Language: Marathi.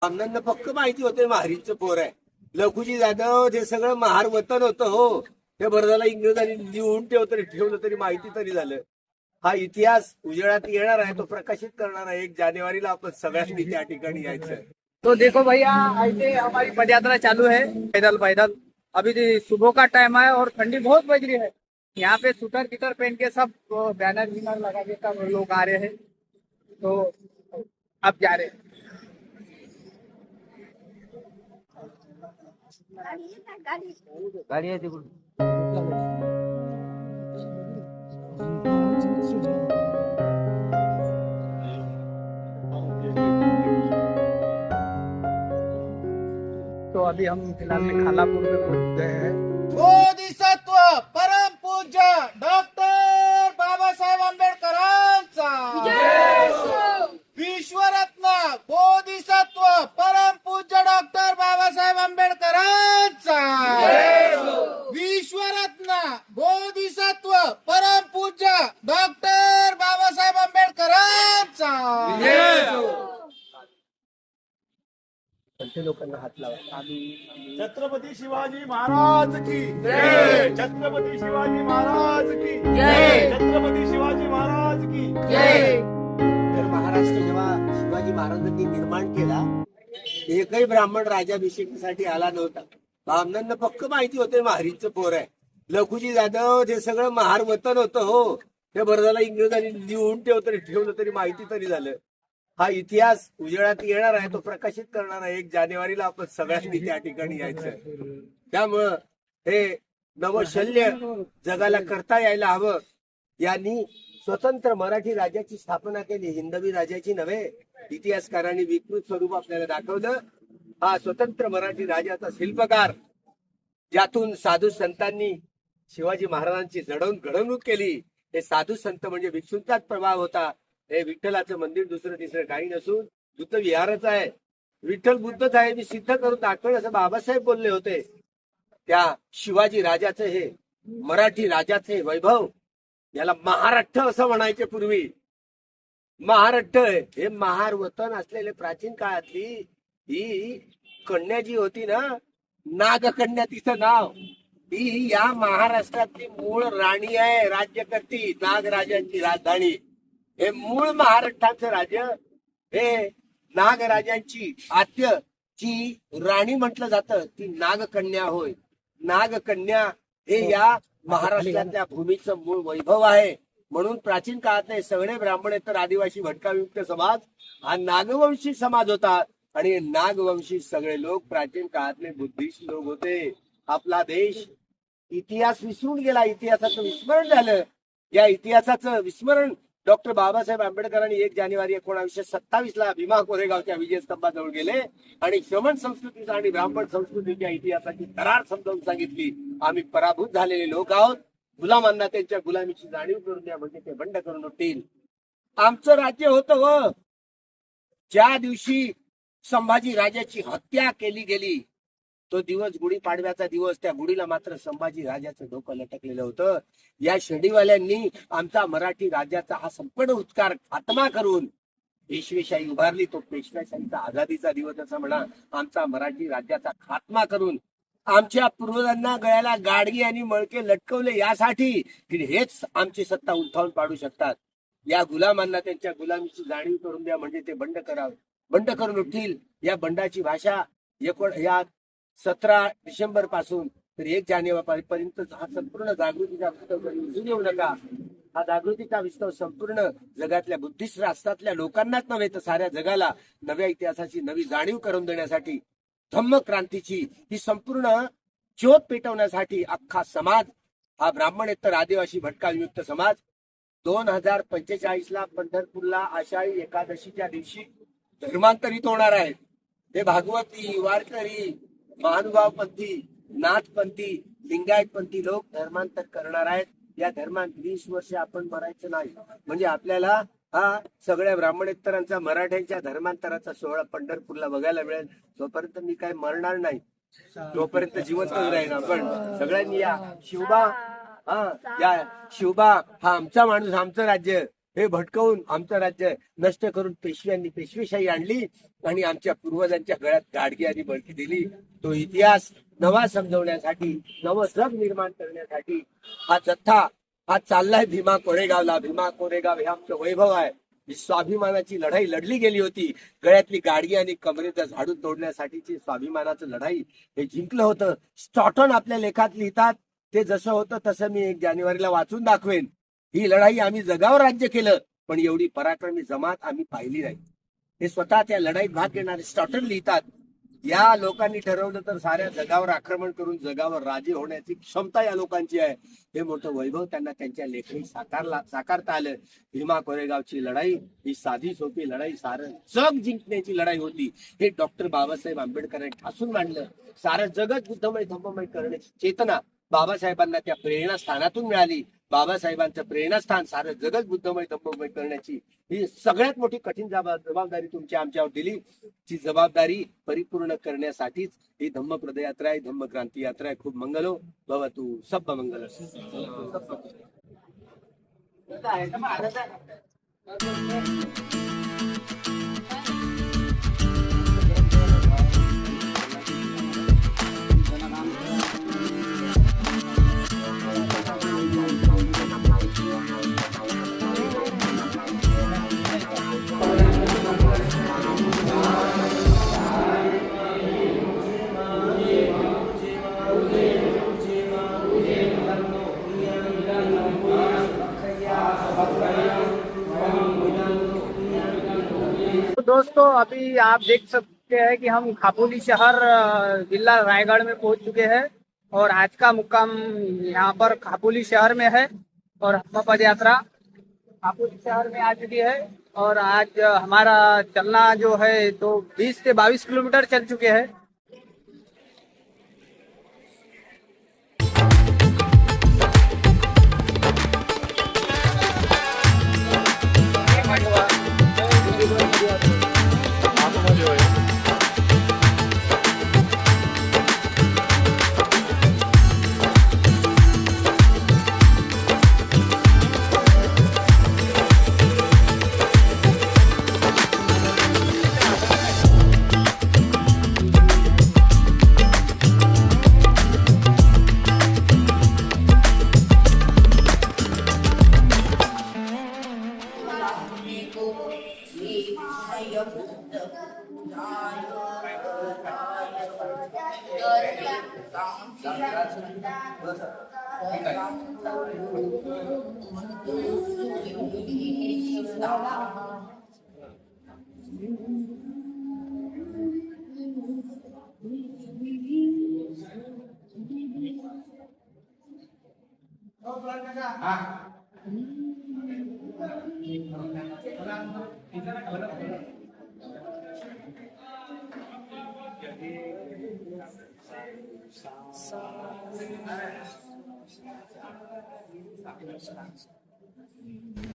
आमदारांना पक्क माहिती होते महारीचं पोर आहे. लखुजी जाधव हे सगळं महार वतन होतं हो. हे बरं इंग्रजांनी लिहून ठेवलं तरी माहिती तरी झालं. हा इतिहास उजेडात येणार आहे, तो प्रकाशित करणार आहे. 1 जानेवारीला आपण सगळ्यांनी त्या ठिकाणी यायचं. तो देखो भैया, ऐसे हमारी पद यात्रा चालू है पैदल पैदल। अभी सुबह का टाइम है और ठंडी बहुत बज रही है। यहाँ पे स्वेटर गिटर पहन के सब बैनर विनर लगा के सब लोग आ रहे हैं। तो अब जा रहे हैं। गाड़ी है देखो। तो अभी हम फिलहाल में खालापुर में पहुंच गए हैं। बोधिसत्व परम पूज्य डॉक्टर बाबासाहेब आंबेडकरांचा विश्वरत्न बोधिसत्व परम पूज्य डॉक्टर बाबासाहेब आंबेडकरांचा विश्वरत्न बोधिसत्व परम पूज्य डॉक्टर बाबासाहेब आंबेडकरांचा लोकांना हात लावा. छत्रपती शिवाजी महाराज की जय. छत्रपती शिवाजी महाराज की जय. छत्रपती शिवाजी महाराज की जय. तर महाराष्ट्र जेव्हा शिवाजी महाराजांनी निर्माण केला, एकही ब्राह्मण राज्याभिषेकासाठी आला नव्हता. आमदारांना पक्क माहिती होते महारीचं पोर आहे. लखुजी जाधव हे सगळं महार वतन होतं हो. हे बरं इंग्रजांनी लिहून ठेवलं तरी माहिती तरी झालं. हा इतिहास उजेडात येणार आहे, तो प्रकाशित करणार आहे. 1 जानेवारीला आपण सगळ्यांनी त्या ठिकाणी यायचं. त्यामुळं हे नवशल्य जगाला करता यायला हवं. यांनी स्वतंत्र मराठी राज्याची स्थापना केली. हिंदवी राज्याची नव्हे. इतिहासकारांनी विकृत स्वरूप आपल्याला दाखवलं. हा स्वतंत्र मराठी राज्याचा शिल्पकार, ज्यातून साधू संतांनी शिवाजी महाराजांची घडवणूक केली. हे साधू संत म्हणजे भिक्षूंचाच प्रभाव होता. हे विठ्ठलाचं मंदिर दुसरं तिसरं काही नसून बुद्ध विहारच आहे. विठ्ठल बुद्धच आहे, मी सिद्ध करून दाखवेल असं बाबासाहेब बोलले होते. त्या शिवाजी राजाचं हे मराठी राजाचं हे वैभव, याला महाराष्ट्र असं म्हणायचे पूर्वी. महाराष्ट्र हे महार वतन असलेले प्राचीन काळातली ही कन्या जी होती ना, नागकन्या तिचं नाव, ती या महाराष्ट्रातली मूळ राणी आहे. राज्यकर्ती, नागराजांची राजधानी. हे मूळ महाराष्ट्राचं राज्य हे नागराजांची आद्य जी राणी म्हटलं जातं ती नागकन्या होय. नागकन्या हे या महाराष्ट्रातल्या भूमीचं मूळ वैभव आहे. म्हणून प्राचीन काळातले सगळे ब्राह्मण तर आदिवासी भटकाविमुक्त समाज हा नागवंशी समाज होता. आणि नागवंशी सगळे लोक प्राचीन काळातले बुद्धिस्ट लोक होते. आपला देश इतिहास विसरून गेला, इतिहासाचं विस्मरण झालं. या इतिहासाचं विस्मरण डॉक्टर बाबासाहेब आंबेडकरांनी 1 जानेवारी 1927 भीमा कोरेगावच्या विजयस्तंभाजवळ गेले आणि श्रमण संस्कृतीचा आणि ब्राह्मण संस्कृतीच्या इतिहासाची थरार समजावून सांगितली. आम्ही पराभूत झालेले लोक आहोत. गुलामांना त्यांच्या गुलामीची जाणीव करून द्या, म्हणजे ते बंड करून उठतील. आमचं राज्य होतं व ज्या दिवशी संभाजी राजाची हत्या केली गेली तो दिवस गुढीपाडव्याचा दिवस. त्या गुढीला मात्र संभाजी राजाचं डोकं लटकलेलं होतं. या शेडीवाल्यांनी आमचा मराठी राज्याचा हा संपूर्ण उत्कार खात्मा करून पेशवेशाही उभारली. तो पेशवेशाहीचा आझादीचा दिवस असं म्हणा. आमचा मराठी राज्याचा खात्मा करून आमच्या पूर्वजांना गळ्याला गाडगी आणि मळके लटकवले यासाठी की हेच आमची सत्ता उलथावून पाडू शकतात. या गुलामांना त्यांच्या गुलामीची जाणीव करून द्या, म्हणजे ते बंड करावं, बंड करून उठतील. या बंडाची भाषा या 17 डिसेंबर पासून तर 1 जानेवारी पर्यंत हा संपूर्ण जागृतीचा विस्तव विसरू देऊ नका. हा जागृतीचा विस्तव संपूर्ण जगातल्या बुद्धिस्ट राष्ट्रातल्या लोकांनाच नव्हे तर साऱ्या जगाला नव्या इतिहासाची नवी जाणीव करून देण्यासाठी, धम्म क्रांतीची ही संपूर्ण ज्योत पेटवण्यासाठी अख्खा समाज हा ब्राह्मणेतर आदिवासी भटका विमुक्त समाज 2045 पंढरपूरला आषाढी एकादशीच्या दिवशी धर्मांतरित होणार आहे. हे भागवती, वारकरी, महानुभावपंथी, नाथपंथी, लिंगायतपंथी लोक धर्मांतर करणार आहेत. या धर्मात 20 वर्ष आपण मरायचं नाही, म्हणजे आपल्याला हा सगळ्या ब्राह्मणेतरांचा मराठ्यांच्या धर्मांतराचा सोहळा पंढरपूरला बघायला मिळेल. तोपर्यंत मी काय मरणार नाही, तोपर्यंत जिवंत राहील. आपण सगळ्यांनी या शिवबा हा शिवबा हा आमचा माणूस, आमचं राज्य, हे भटकवून आमचं राज्य नष्ट करून पेशव्यांनी पेशवेशाही आणली आणि आमच्या पूर्वजांच्या गळ्यात गाडगी आणि बळकी दिली. तो इतिहास नवा समजवण्यासाठी, नवं जग निर्माण करण्यासाठी हा जथ्था हा चाललाय भीमा कोरेगावला. भीमा कोरेगाव हे आमचं वैभव आहे. ही स्वाभिमानाची लढाई लढली गेली होती. गळ्यातली गाडगी आणि कमरेचं झाडू तोडण्यासाठीची स्वाभिमानाचं लढाई हे जिंकलं होतं. स्टॉटन आपल्या लेखात लिहितात, ते जसं होतं तसं मी 1 जानेवारीला वाचून दाखवेन. ही लढाई आम्ही जगावर राज्य केलं, पण एवढी पराक्रमी जमात आम्ही पाहिली नाही. हे स्वतः त्या लढाईत भाग घेणारे स्टॉटन लिहितात, या लोकांनी ठरवलं तर साऱ्या जगावर आक्रमण करून जगावर राजे होण्याची क्षमता या लोकांची आहे. हे मोठं वैभव त्यांना त्यांच्या लेखणी साकारता आलं. भीमा कोरेगावची लढाई ही साधी सोपी लढाई, सारं जग जिंकण्याची लढाई होती. हे डॉक्टर बाबासाहेब आंबेडकरांनी ठासून मांडलं. सारं जगच बुद्धमय धम्ममय करण्याची चेतना बाबासाहेबांना त्या प्रेरणास्थानातून मिळाली. बाबासाहेबांचं प्रेरणास्थान सारं जगत बुद्धमय धम्ममय करण्याची ही सगळ्यात मोठी कठीण जबाबदारी तुमच्या आमच्यावर दिली. ती जबाबदारी परिपूर्ण करण्यासाठीच ही धम्म पदयात्रा आहे, धम्म क्रांती यात्रा आहे. खूप मंगलो भवतु, सब मंगल. तो दोस्तों अभी आप देख सकते हैं कि हम खापोली शहर जिला रायगढ़ में पहुंच चुके हैं और आज का मुक्काम यहाँ पर खापोली शहर में है और हम पद यात्रा खापोली शहर में आ चुकी है और आज हमारा चलना जो है तो 20 से 22 किलोमीटर चल चुके हैं।